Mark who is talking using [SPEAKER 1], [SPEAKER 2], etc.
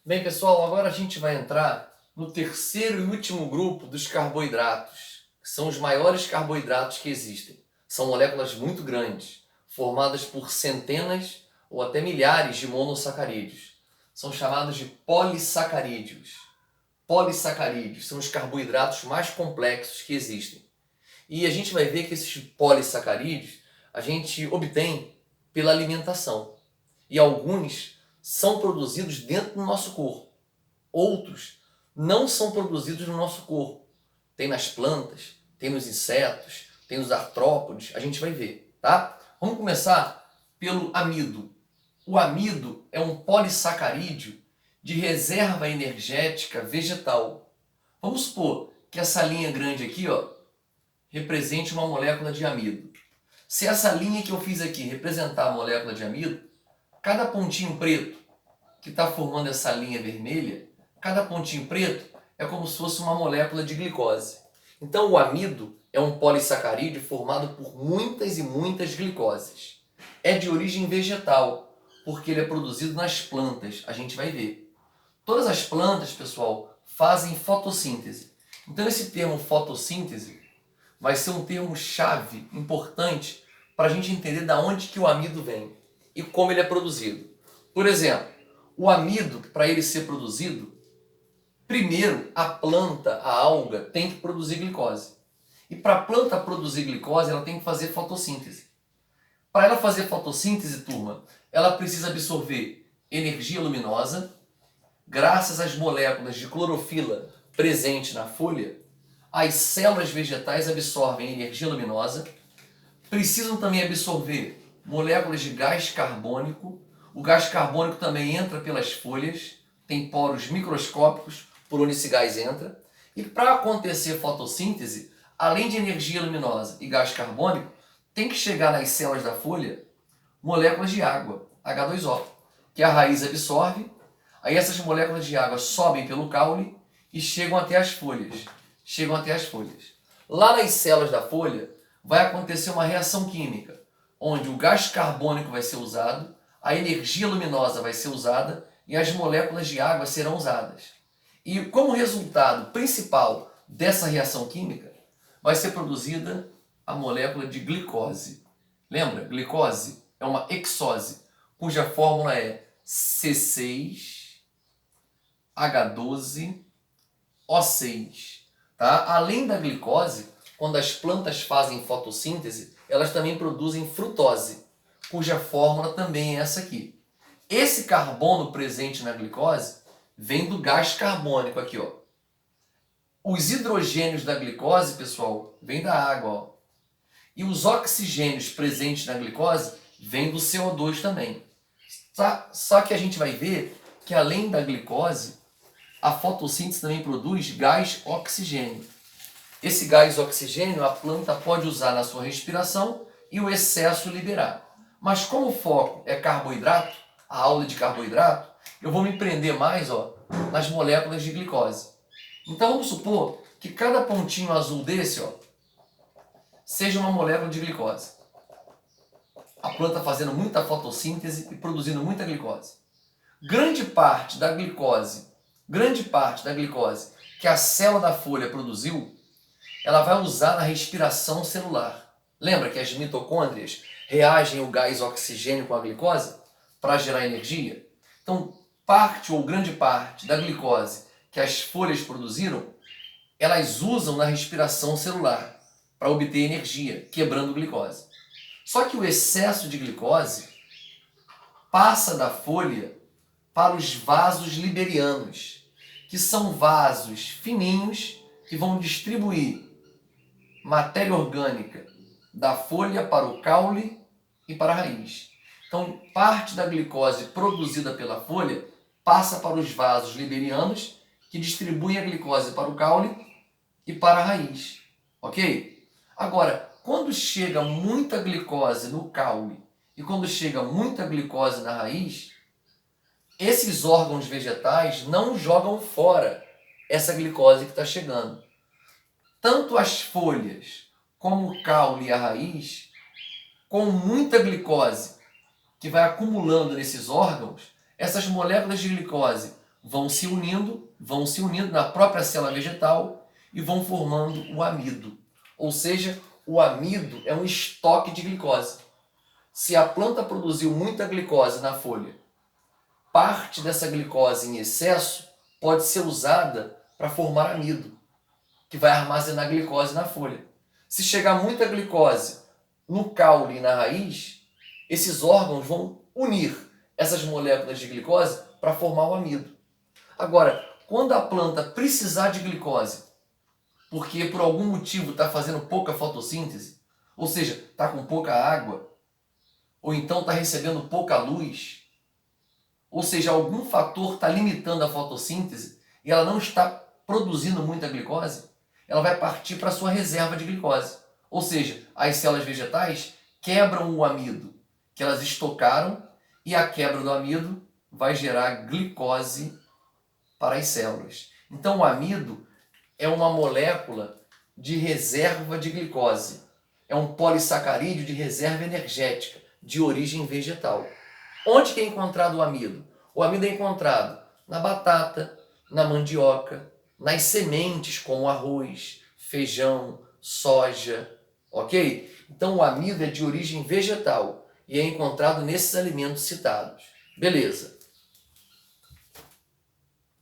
[SPEAKER 1] Bem, pessoal, agora a gente vai entrar no terceiro e último grupo dos carboidratos, que são os maiores carboidratos que existem. São moléculas muito grandes, formadas por centenas ou até milhares de monossacarídeos. São chamados de polissacarídeos. Polissacarídeos são os carboidratos mais complexos que existem. E a gente vai ver que esses polissacarídeos a gente obtém pela alimentação. E alguns são produzidos dentro do nosso corpo. Outros não são produzidos no nosso corpo. Tem nas plantas, tem nos insetos, tem nos artrópodes, a gente vai ver, tá? Vamos começar pelo amido. O amido é um polissacarídeo de reserva energética vegetal. Vamos supor que essa linha grande aqui, ó, represente uma molécula de amido. Se essa linha que eu fiz aqui representar a molécula de amido, cada pontinho preto que está formando essa linha vermelha, cada pontinho preto é como se fosse uma molécula de glicose. Então o amido é um polissacarídeo formado por muitas e muitas glicoses. É de origem vegetal, porque ele é produzido nas plantas, a gente vai ver. Todas as plantas, pessoal, fazem fotossíntese. Então esse termo fotossíntese vai ser um termo chave, importante, para a gente entender de onde que o amido vem e como ele é produzido. Por exemplo, o amido, para ele ser produzido, primeiro a planta, a alga, tem que produzir glicose. E para a planta produzir glicose, ela tem que fazer fotossíntese. Para ela fazer fotossíntese, turma, ela precisa absorver energia luminosa, graças às moléculas de clorofila presentes na folha. As células vegetais absorvem energia luminosa, precisam também absorver moléculas de gás carbônico. O gás carbônico também entra pelas folhas, tem poros microscópicos por onde esse gás entra. E para acontecer fotossíntese, além de energia luminosa e gás carbônico, tem que chegar nas células da folha moléculas de água, H2O, que a raiz absorve. Aí essas moléculas de água sobem pelo caule e chegam até as folhas. Lá nas células da folha vai acontecer uma reação química, onde o gás carbônico vai ser usado, a energia luminosa vai ser usada e as moléculas de água serão usadas. E como resultado principal dessa reação química, vai ser produzida a molécula de glicose. Lembra? Glicose é uma hexose, cuja fórmula é C6H12O6. Tá? Além da glicose, quando as plantas fazem fotossíntese, elas também produzem frutose, cuja fórmula também é essa aqui. Esse carbono presente na glicose vem do gás carbônico aqui, ó. Os hidrogênios da glicose, pessoal, vêm da água, ó. E os oxigênios presentes na glicose vêm do CO2 também. Só que a gente vai ver que além da glicose, a fotossíntese também produz gás oxigênio. Esse gás oxigênio a planta pode usar na sua respiração e o excesso liberar. Mas como o foco é carboidrato, a aula de carboidrato, eu vou me prender mais, ó, nas moléculas de glicose. Então vamos supor que cada pontinho azul desse, ó, seja uma molécula de glicose. A planta fazendo muita fotossíntese e produzindo muita glicose. Grande parte da glicose que a célula da folha produziu, ela vai usar na respiração celular. Lembra que as mitocôndrias reagem ao gás oxigênio com a glicose para gerar energia? Então, parte ou grande parte da glicose que as folhas produziram, elas usam na respiração celular para obter energia, quebrando glicose. Só que o excesso de glicose passa da folha para os vasos liberianos, que são vasos fininhos que vão distribuir matéria orgânica da folha para o caule e para a raiz. Então, parte da glicose produzida pela folha passa para os vasos liberianos, que distribuem a glicose para o caule e para a raiz. Ok? Agora, quando chega muita glicose no caule e quando chega muita glicose na raiz, esses órgãos vegetais não jogam fora essa glicose que está chegando. Tanto as folhas como o caule e a raiz, com muita glicose que vai acumulando nesses órgãos, Essas moléculas de glicose vão se unindo na própria célula vegetal e vão formando o amido. Ou seja, o amido é um estoque de glicose. Se a planta produziu muita glicose na folha, parte dessa glicose em excesso pode ser usada para formar amido, que vai armazenar glicose na folha. Se chegar muita glicose no caule e na raiz, esses órgãos vão unir essas moléculas de glicose para formar o amido. Agora, quando a planta precisar de glicose, porque por algum motivo está fazendo pouca fotossíntese, ou seja, está com pouca água, ou então está recebendo pouca luz, ou seja, algum fator está limitando a fotossíntese e ela não está produzindo muita glicose, ela vai partir para a sua reserva de glicose. Ou seja, as células vegetais quebram o amido que elas estocaram e a quebra do amido vai gerar glicose para as células. Então o amido é uma molécula de reserva de glicose. É um polissacarídeo de reserva energética de origem vegetal. Onde que é encontrado o amido? O amido é encontrado na batata, na mandioca, nas sementes como arroz, feijão, soja, ok? Então o amido é de origem vegetal e é encontrado nesses alimentos citados. Beleza.